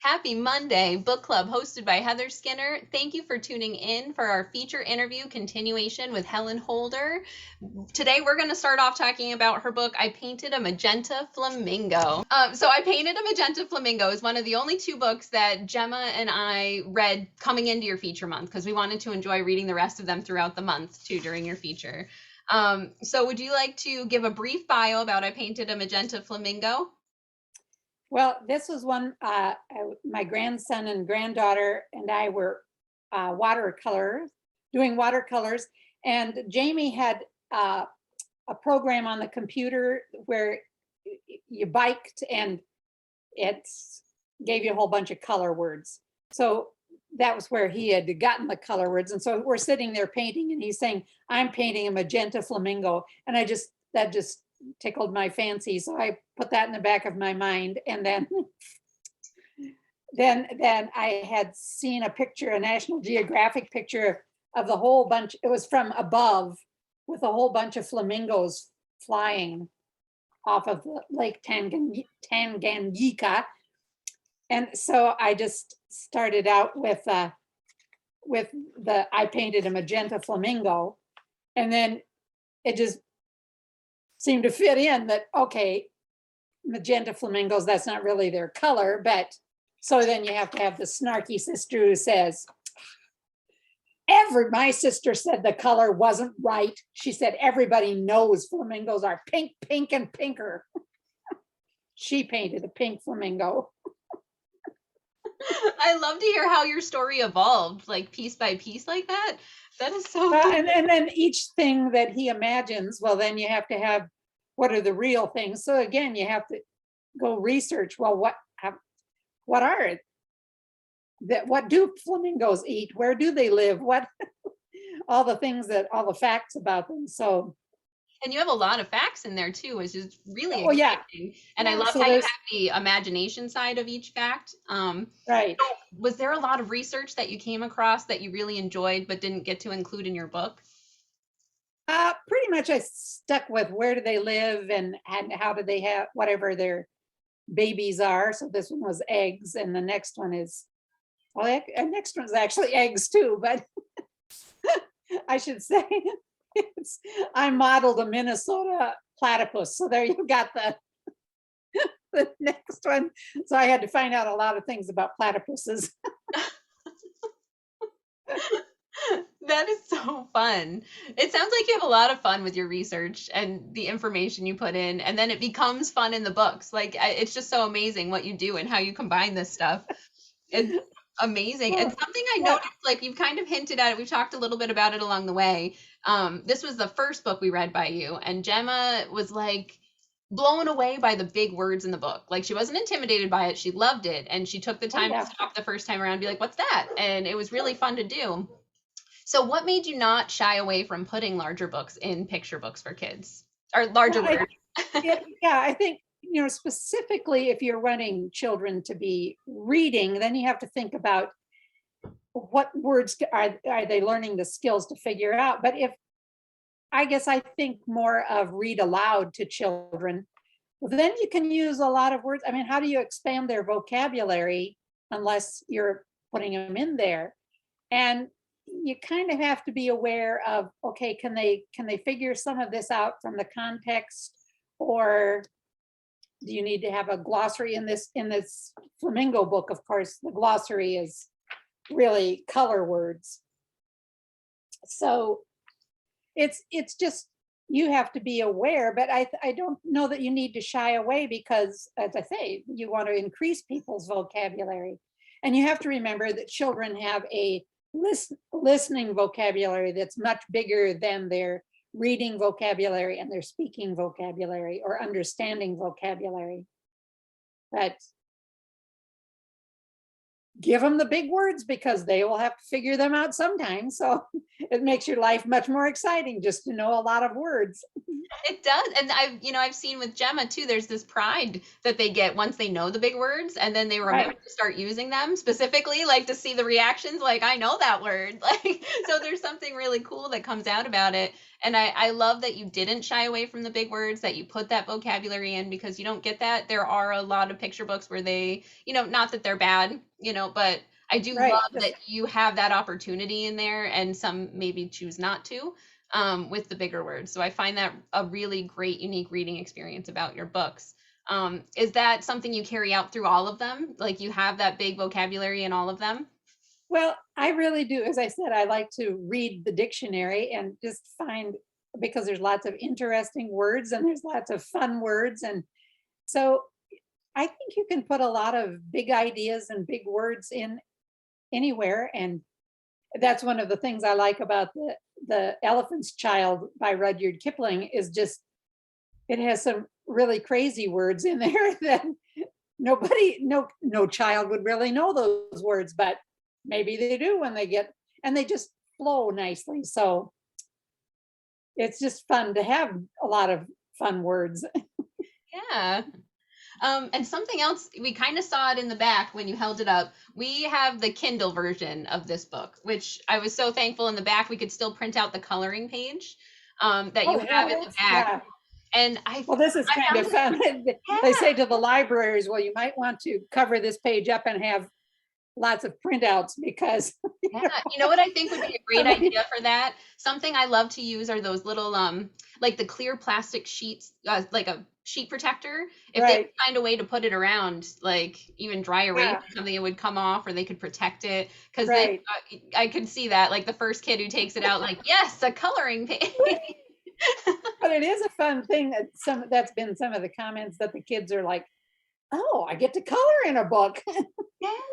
Happy Monday, book club hosted by Heather Skinner. Thank you for tuning in for our feature interview continuation with Helen Holder. Today we're going to start off talking about her book, I Painted a Magenta Flamingo. So I Painted a Magenta Flamingo is one of the only two books that Gemma and I read coming into your feature month because we wanted to enjoy reading the rest of them throughout the month too during your feature. So would you like to give a brief bio about I Painted a Magenta Flamingo? Well, this was one, my grandson and granddaughter and I were doing watercolors. And Jamie had a program on the computer where you biked and it gave you a whole bunch of color words. So that was where he had gotten the color words. And so we're sitting there painting and he's saying, I'm painting a magenta flamingo. And that just tickled my fancy. So I put that in the back of my mind. And then I had seen a picture, a National Geographic picture of the whole bunch. It was from above with a whole bunch of flamingos flying off of the Lake Tanganyika. And so I just started out with I painted a magenta flamingo, and then it just seemed to fit in that, okay, magenta flamingos, that's not really their color, but so then you have to have the snarky sister who says, my sister said the color wasn't right. She said, everybody knows flamingos are pink, pink, and pinker. She painted a pink flamingo. I love to hear how your story evolved, like piece by piece like that. That is so fun. And then each thing that he imagines, well, then you have to have, what are the real things? So again, you have to go research, well, what are what do flamingos eat? Where do they live? What all the facts about them. So, and you have a lot of facts in there too, which is really exciting. Yeah. And I love how you have the imagination side of each fact. Right. Was there a lot of research that you came across that you really enjoyed but didn't get to include in your book? Pretty much I stuck with where do they live and how do they have whatever their babies are. So this one was eggs, and the next one is, well, the next one's actually eggs too, but I should say I modeled a Minnesota platypus. So there you got the next one. So I had to find out a lot of things about platypuses. That is so fun. It sounds like you have a lot of fun with your research and the information you put in, and then it becomes fun in the books. Like, it's just so amazing what you do and how you combine this stuff. It's amazing. And something I noticed, like you've kind of hinted at it, we've talked a little bit about it along the way. This was the first book we read by you, and Gemma was like blown away by the big words in the book. Like, she wasn't intimidated by it, she loved it, and she took the time to stop the first time around and be like, what's that? And it was really fun to do. So what made you not shy away from putting larger books in picture books for kids, or larger words? I think, specifically if you're wanting children to be reading, then you have to think about what words are they learning the skills to figure out. But I think more of read aloud to children, then you can use a lot of words. I mean, how do you expand their vocabulary unless you're putting them in there? And you kind of have to be aware of, okay, can they figure some of this out from the context, or do you need to have a glossary in this flamingo book? Of course, the glossary is really color words. So it's just, you have to be aware, but I don't know that you need to shy away, because as I say, you want to increase people's vocabulary. And you have to remember that children have a listening vocabulary that's much bigger than their reading vocabulary and their speaking vocabulary or understanding vocabulary. But give them the big words because they will have to figure them out sometimes. So it makes your life much more exciting just to know a lot of words. It does. And I've seen with Gemma too, there's this pride that they get once they know the big words and then they remember Right. to start using them specifically, like to see the reactions, like I know that word. Like, so there's something really cool that comes out about it. And I love that you didn't shy away from the big words, that you put that vocabulary in because you don't get that. There are a lot of picture books where they, not that they're bad, but I do Right. love that you have that opportunity in there and some maybe choose not to, with the bigger words. So I find that a really great, unique reading experience about your books. Is that something you carry out through all of them? Like you have that big vocabulary in all of them? Well, I really do. As I said, I like to read the dictionary and just find, because there's lots of interesting words and there's lots of fun words. And so I think you can put a lot of big ideas and big words in anywhere. And that's one of the things I like about the Elephant's Child by Rudyard Kipling is just, it has some really crazy words in there that no child would really know those words, but maybe they do when they get, and they just flow nicely. So it's just fun to have a lot of fun words. Yeah. And something else, we kind of saw it in the back when you held it up. We have the Kindle version of this book, which I was so thankful in the back we could still print out the coloring page, that you Oh, have yeah, in the back. yeah. And Well, this is I kind of found fun. yeah, They say to the libraries, well, you might want to cover this page up and have lots of printouts because yeah. You know what I think would be a great somebody, idea for that? Something I love to use are those little like the clear plastic sheets, like a sheet protector. If they could right, find a way to put it around, like even dry erase yeah, or something, it would come off, or they could protect it. Because then right. I could see that, like the first kid who takes it out, like yes, a coloring page. But it is a fun thing that's been some of the comments that the kids are like, oh, I get to color in a book. Yeah.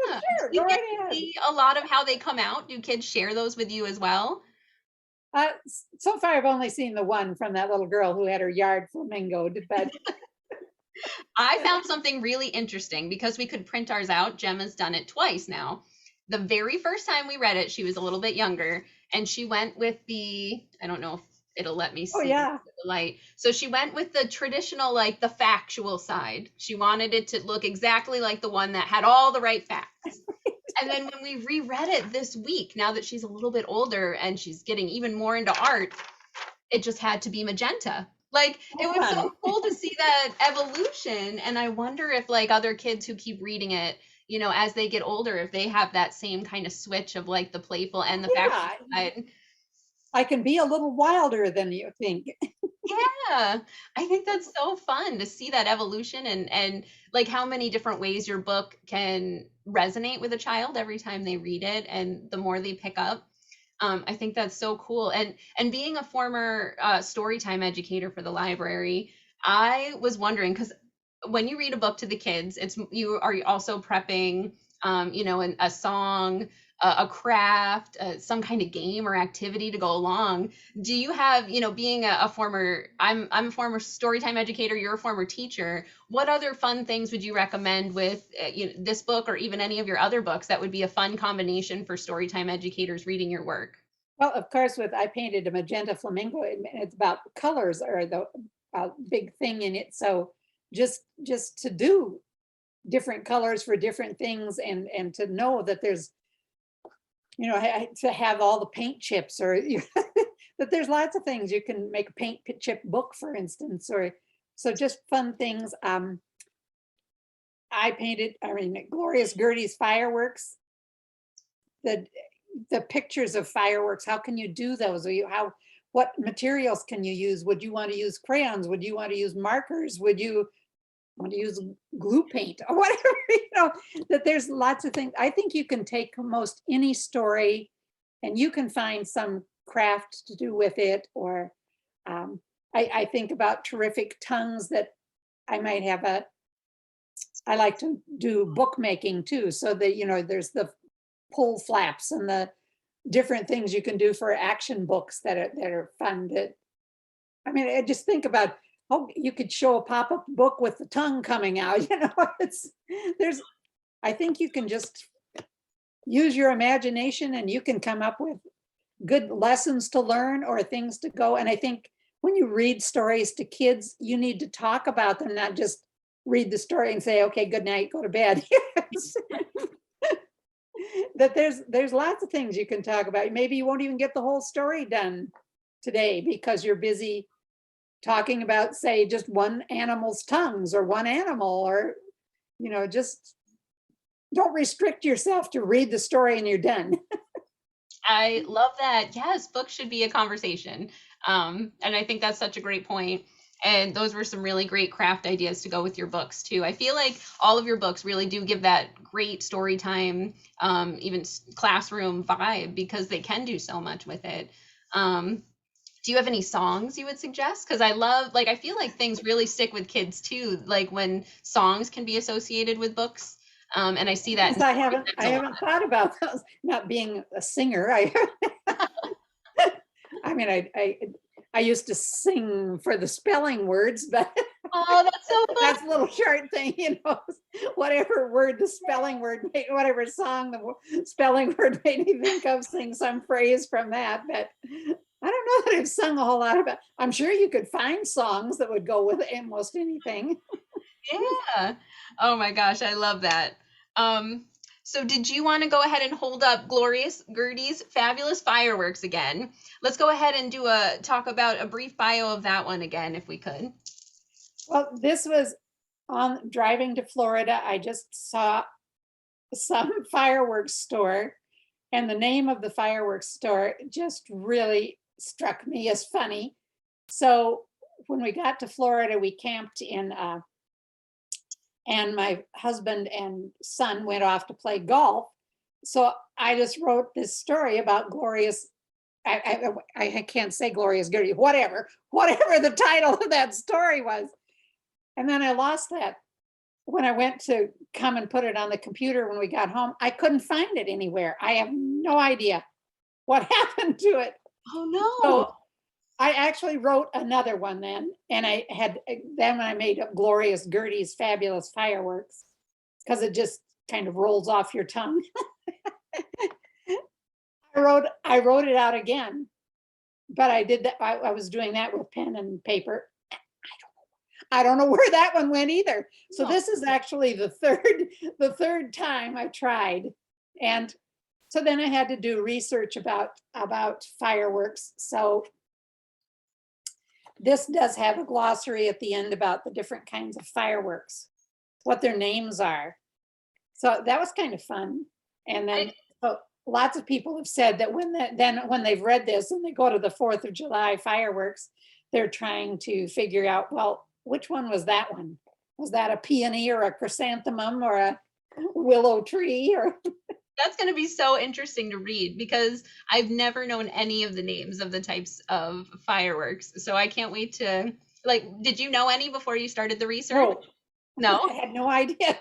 Do Sure, you go get right to ahead. see a lot of how they come out? Do kids share those with you as well? So far, I've only seen the one from that little girl who had her yard flamingoed, but I found something really interesting because we could print ours out. Gemma's done it twice now. The very first time we read it, she was a little bit younger, and she went with I don't know if it'll let me oh see yeah, the light. So she went with the traditional, like the factual side. She wanted it to look exactly like the one that had all the right facts. And then when we reread it this week, now that she's a little bit older and she's getting even more into art, it just had to be magenta. Like it was so fun. cool to see that evolution. And I wonder if like other kids who keep reading it, as they get older, if they have that same kind of switch of like the playful and the factual Yeah, side. I can be a little wilder than you think. Yeah, I think that's so fun to see that evolution and like how many different ways your book can resonate with a child every time they read it and the more they pick up. I think that's so cool. And being a former storytime educator for the library, I was wondering because when you read a book to the kids, you are also prepping, a song, a craft, some kind of game or activity to go along. Do you have, being a former, I'm a former storytime educator, you're a former teacher. What other fun things would you recommend with this book or even any of your other books that would be a fun combination for storytime educators reading your work? Well, of course, I painted a magenta flamingo, and it's about colors are the big thing in it. So just to do different colors for different things, and to know that there's, to have all the paint chips, or that there's lots of things you can make a paint chip book, for instance, or so just fun things. I painted, glorious Gertie'S fireworks. The the pictures of fireworks, how can you do those? What materials can you use? Would you want to use crayons? Would you want to use markers? Would you want to use glue paint or whatever? That there's lots of things. I think you can take most any story and you can find some craft to do with it. Or I think about terrific tongues that I might have I like to do bookmaking too. So that, there's the pull flaps and the different things you can do for action books that are fun. I just think about, oh, you could show a pop-up book with the tongue coming out. It's there's I think you can just use your imagination and you can come up with good lessons to learn or things to go. And I think when you read stories to kids, you need to talk about them, not just read the story and say, okay, good night, go to bed. That there's lots of things you can talk about. Maybe you won't even get the whole story done today because you're busy talking about, say, just one animal's tongues or one animal, or, just don't restrict yourself to read the story and you're done. I love that. Yes, books should be a conversation. And I think that's such a great point. And those were some really great craft ideas to go with your books too. I feel like all of your books really do give that great story time, even classroom vibe, because they can do so much with it. Do you have any songs you would suggest? Because I feel like things really stick with kids too, like when songs can be associated with books. And I see that. Yes, I haven't thought about those, not being a singer. I mean, I used to sing for the spelling words, but Oh, that's so fun. that's a little short thing, whatever word the spelling word made, whatever song the spelling word made me think of, sing some phrase from that. But I don't know that I've sung a whole lot about. I'm sure you could find songs that would go with almost anything. Yeah. Oh my gosh, I love that. So did you want to go ahead and hold up Gertie's Fabulous Fireworks again? Let's go ahead and talk about a brief bio of that one again, if we could. Well, this was on driving to Florida. I just saw some fireworks store, and the name of the fireworks store just really struck me as funny. So when we got to Florida, we camped in, and my husband and son went off to play golf. So I just wrote this story about glorious, I can't say glorious Gertie, whatever the title of that story was. And then I lost that when I went to come and put it on the computer when we got home. I couldn't find it anywhere. I have no idea what happened to it. Oh no. So I actually wrote another one then, and then I made up Glorious Gertie's Fabulous Fireworks, because it just kind of rolls off your tongue. I wrote it out again, but I did that. I was doing that with pen and paper. I don't know where that one went either. So this is actually the third time I tried. And so then I had to do research about fireworks. So this does have a glossary at the end about the different kinds of fireworks, what their names are. So that was kind of fun. And then lots of people have said that when they've read this and they go to the 4th of July fireworks, they're trying to figure out, well, which one was that one? Was that a peony or a chrysanthemum or a willow tree? Or that's going to be so interesting to read, because I've never known any of the names of the types of fireworks. So I can't wait to, did you know any before you started the research? No? I had no idea.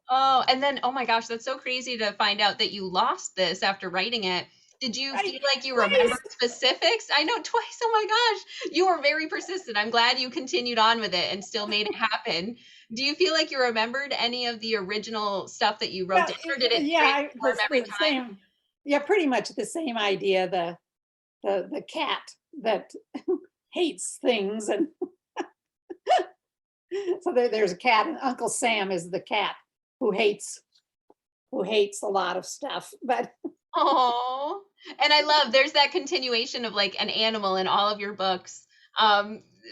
Oh, and then, oh my gosh, that's so crazy to find out that you lost this after writing it. Did you feel like you remember specifics? I know, twice. Oh my gosh, you were very persistent. I'm glad you continued on with it and still made it happen. Do you feel like you remembered any of the original stuff that you wrote down, or did it transform every time? Same, yeah, pretty much the same idea. The cat that hates things, and so there's a cat, and Uncle Sam is the cat who hates a lot of stuff. But oh, and I love there's that continuation of like an animal in all of your books,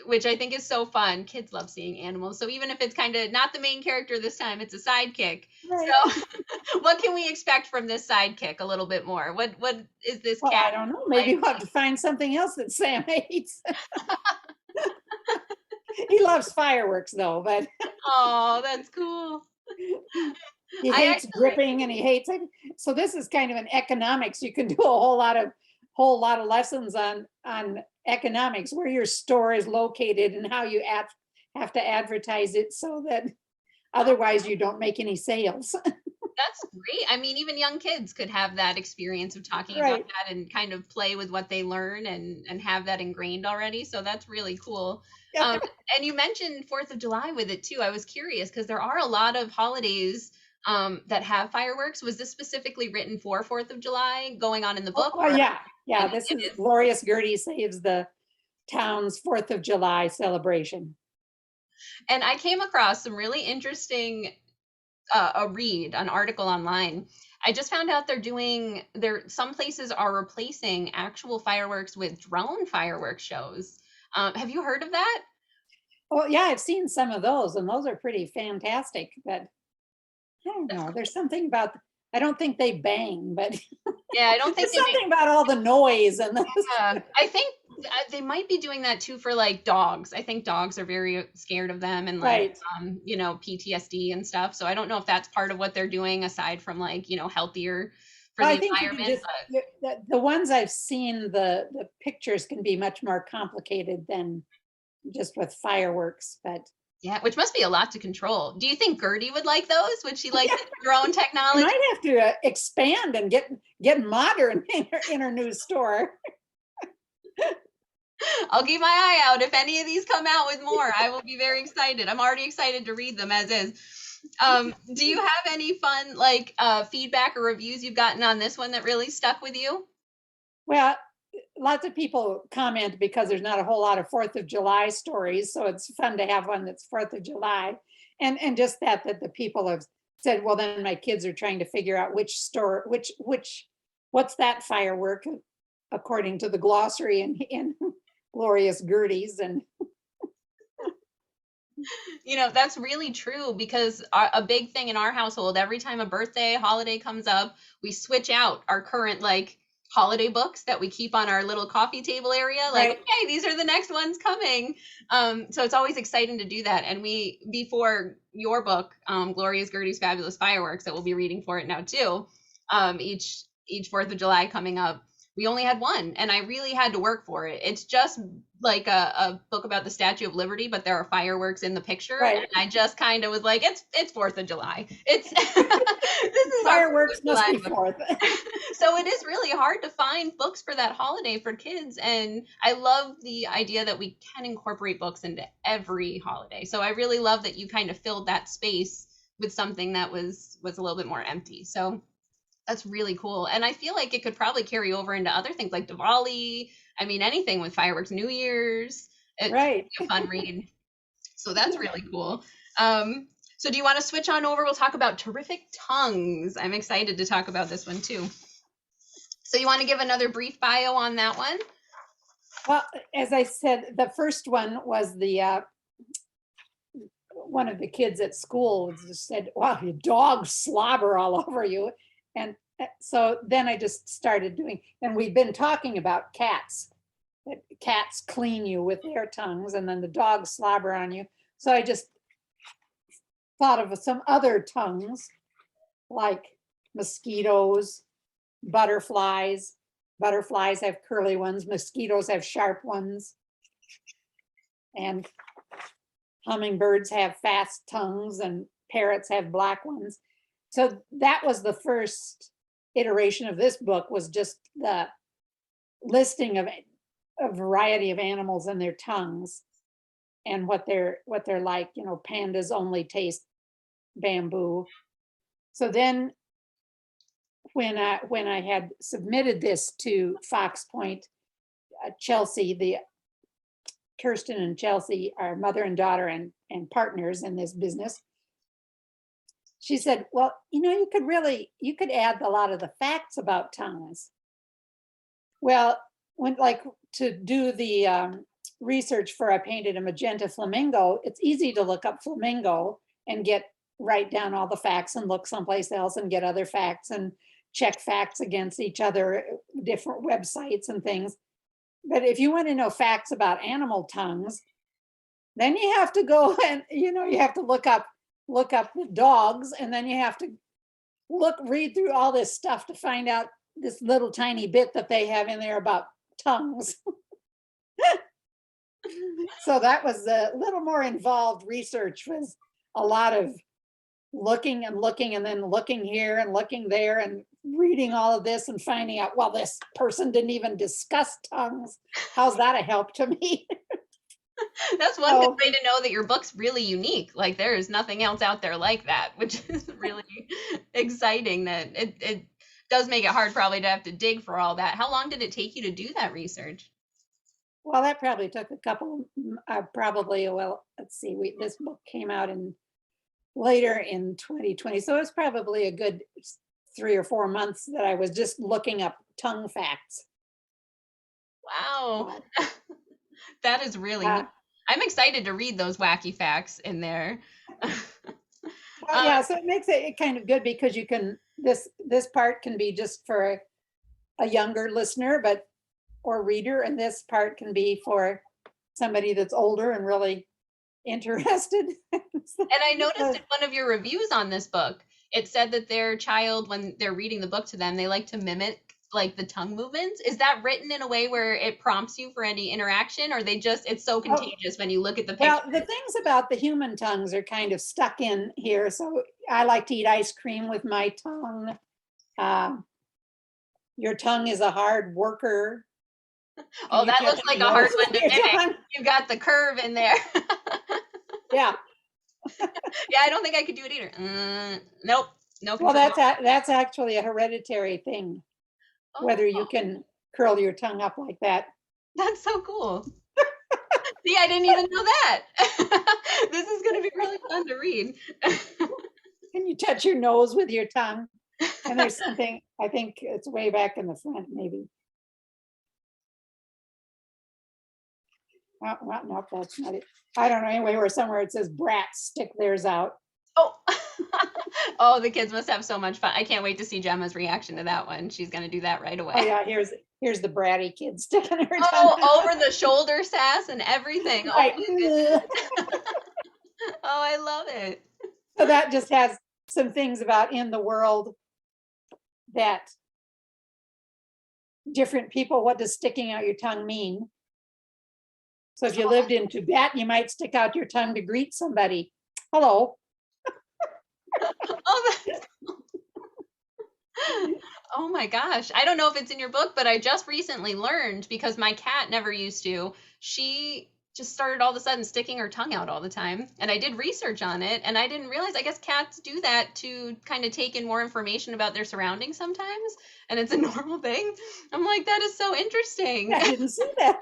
which I think is so fun. Kids love seeing animals. So even if it's kind of not the main character this time, it's a sidekick. Right. So what can we expect from this sidekick a little bit more? What is this cat? I don't know. Maybe we'll have to find something else that Sam hates. He loves fireworks though, but oh, that's cool. He hates gripping, and he hates it. So this is kind of an economics. You can do a whole lot of lessons on economics, where your store is located and how you have to advertise it so that otherwise you don't make any sales. That's great. I mean, even young kids could have that experience of talking about that and kind of play with what they learn and have that ingrained already. So that's really cool. And you mentioned 4th of July with it too. I was curious because there are a lot of holidays that have fireworks. Was this specifically written for 4th of July going on in the book? Oh, Or yeah, yeah, and this it is is. Glorious Gertie Saves the Town's 4th of July celebration. And I came across some really interesting an article online. I just found out some places are replacing actual fireworks with drone fireworks shows. Have you heard of that? Oh, yeah, I've seen some of those, and those are pretty fantastic, but I don't That's know, cool. there's something about, I don't think they bang, but Yeah, I don't think there's they make. something about all the noise and the, I think they might be doing that too for like dogs. I think dogs are very scared of them and like right. PTSD and stuff. So I don't know if that's part of what they're doing aside from like, healthier for Well, the I think you can environment. just, But the ones I've seen, the pictures can be much more complicated than just with fireworks, but yeah, which must be a lot to control. Do you think Gertie would like those? Would she like yeah, the drone I technology? might have to expand and get modern in her new store. I'll keep my eye out. If any of these come out with more, I will be very excited. I'm already excited to read them as is. Do you have any fun like feedback or reviews you've gotten on this one that really stuck with you? Well, lots of people comment because there's not a whole lot of 4th of July stories, so it's fun to have one that's 4th of July. And just that the people have said, well, then my kids are trying to figure out which what's that firework according to the glossary in Glorious Gertie's. And That's really true because a big thing in our household, every time a birthday holiday comes up, we switch out our current like holiday books that we keep on our little coffee table area. Like, right, okay, these are the next ones coming. So it's always exciting to do that. And before your book, Gloria's Gertie's Fabulous Fireworks, that we'll be reading for it now too, each 4th of July coming up, we only had one, and I really had to work for it. It's just like a book about the Statue of Liberty, but there are fireworks in the picture, and right. I just kind of was like, it's 4th of July. It's this is our 4th Fireworks of must July be book. 4th. So it is really hard to find books for that holiday for kids, and I love the idea that we can incorporate books into every holiday. So I really love that you kind of filled that space with something that was a little bit more empty. So that's really cool. And I feel like it could probably carry over into other things like Diwali. I mean, anything with fireworks, New Year's. It could Right. be a fun read. So that's really cool. So do you want to switch on over? We'll talk about Terrific Tongues. I'm excited to talk about this one too. So you want to give another brief bio on that one? Well, as I said, the first one was the one of the kids at school just said, wow, your dog slobber all over you. And so then I just started doing, and we've been talking about cats, that cats clean you with their tongues and then the dogs slobber on you. So I just thought of some other tongues like mosquitoes, butterflies. Butterflies have curly ones, mosquitoes have sharp ones. And hummingbirds have fast tongues and parrots have black ones. So that was the first iteration of this book, was just the listing of a variety of animals and their tongues and what they're like. Pandas only taste bamboo. So then when I had submitted this to Fox Point, Chelsea, Kirsten and Chelsea are mother and daughter and partners in this business. She said, well, you could add a lot of the facts about tongues. Well, when to do the research for I painted a magenta flamingo, it's easy to look up flamingo and write down all the facts and look someplace else and get other facts and check facts against each other, different websites and things. But if you want to know facts about animal tongues, then you have to go and you have to look up the dogs, and then you have to read through all this stuff to find out this little tiny bit that they have in there about tongues. So that was a little more involved research, was a lot of looking and then looking here and looking there and reading all of this and finding out, well, this person didn't even discuss tongues. How's that a help to me? That's one good way to know that your book's really unique. Like there is nothing else out there like that, which is really exciting that it does make it hard probably to have to dig for all that. How long did it take you to do that research? Well, that probably took a couple, probably, well, let's see, this book came out later in 2020. So it's probably a good 3 or 4 months that I was just looking up tongue facts. Wow. So, That is really neat. yeah. I'm excited to read those wacky facts in there. Well, yeah, so it makes it kind of good because you can, this part can be just for a younger listener, or reader, and this part can be for somebody that's older and really interested. And I noticed in one of your reviews on this book, it said that their child, when they're reading the book to them, they like to mimic like the tongue movements. Is that written in a way where it prompts you for any interaction, or it's so contagious when you look at the picture? Well, the things about the human tongues are kind of stuck in here. So I like to eat ice cream with my tongue. Your tongue is a hard worker. Oh, that looks like a hard one to mimic. You got the curve in there. Yeah. Yeah, I don't think I could do it either. Nope. Well, that's actually a hereditary thing. Whether you can curl your tongue up like that. That's so cool. See, I didn't even know that. This is going to be really fun to read. Can you touch your nose with your tongue? And there's something, I think it's way back in the front, maybe. Oh, well, no, that's not it. I don't know, anyway, or somewhere it says brats stick theirs out. Oh. Oh, the kids must have so much fun. I can't wait to see Gemma's reaction to that one. She's going to do that right away. Oh yeah, here's the bratty kid sticking her tongue. Oh, over the shoulder sass and everything. Right. Oh, I love it. So that just has some things about in the world that different people, what does sticking out your tongue mean? So if you lived in Tibet, you might stick out your tongue to greet somebody. Hello. Oh my gosh. I don't know if it's in your book, but I just recently learned, because my cat never used to. She just started all of a sudden sticking her tongue out all the time. And I did research on it, and I didn't realize, I guess cats do that to kind of take in more information about their surroundings sometimes. And it's a normal thing. I'm like, that is so interesting. I didn't see that.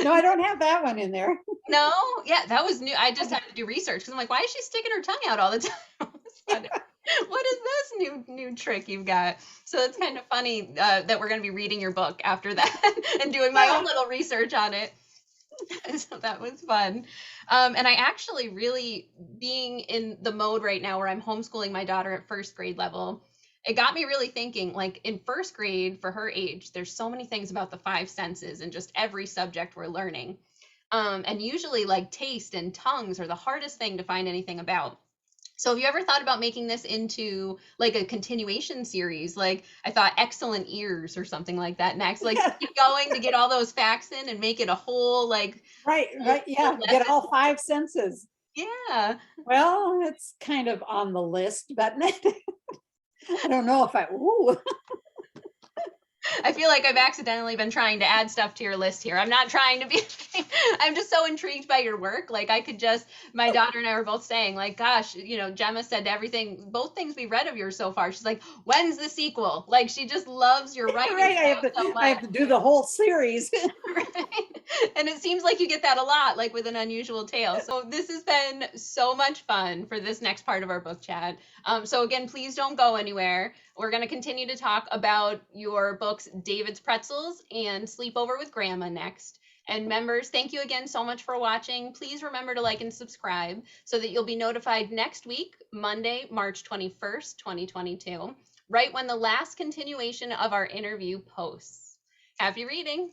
No, I don't have that one in there. No? Yeah, that was new. I just had to do research because I'm like, why is she sticking her tongue out all the time? What is this new trick you've got? So it's kind of funny that we're going to be reading your book after that and doing my own little research on it. So that was fun. And I actually really, being in the mode right now where I'm homeschooling my daughter at first grade level, it got me really thinking, like in first grade for her age, there's so many things about the 5 senses and just every subject we're learning. And usually like taste and tongues are the hardest thing to find anything about. So have you ever thought about making this into like a continuation series? Like I thought excellent ears or something like that next, like keep going to get all those facts in and make it a whole like. Right. Yeah. Get all 5 senses. Yeah. Well, it's kind of on the list, but I don't know if I feel like I've accidentally been trying to add stuff to your list here. I'm not trying to be, I'm just so intrigued by your work. Like I could just, my daughter and I were both saying like, gosh, Gemma said everything, both things we read of yours so far. She's like, when's the sequel? Like she just loves your writing. Right, I have to do the whole series. Right. And it seems like you get that a lot, like with An Unusual Tale. So this has been so much fun for this next part of our book chat. So again, please don't go anywhere. We're going to continue to talk about your books, David's Pretzels and Sleepover with Grandma next. And members, thank you again so much for watching. Please remember to like and subscribe so that you'll be notified next week, Monday, March 21st, 2022, right when the last continuation of our interview posts. Happy reading.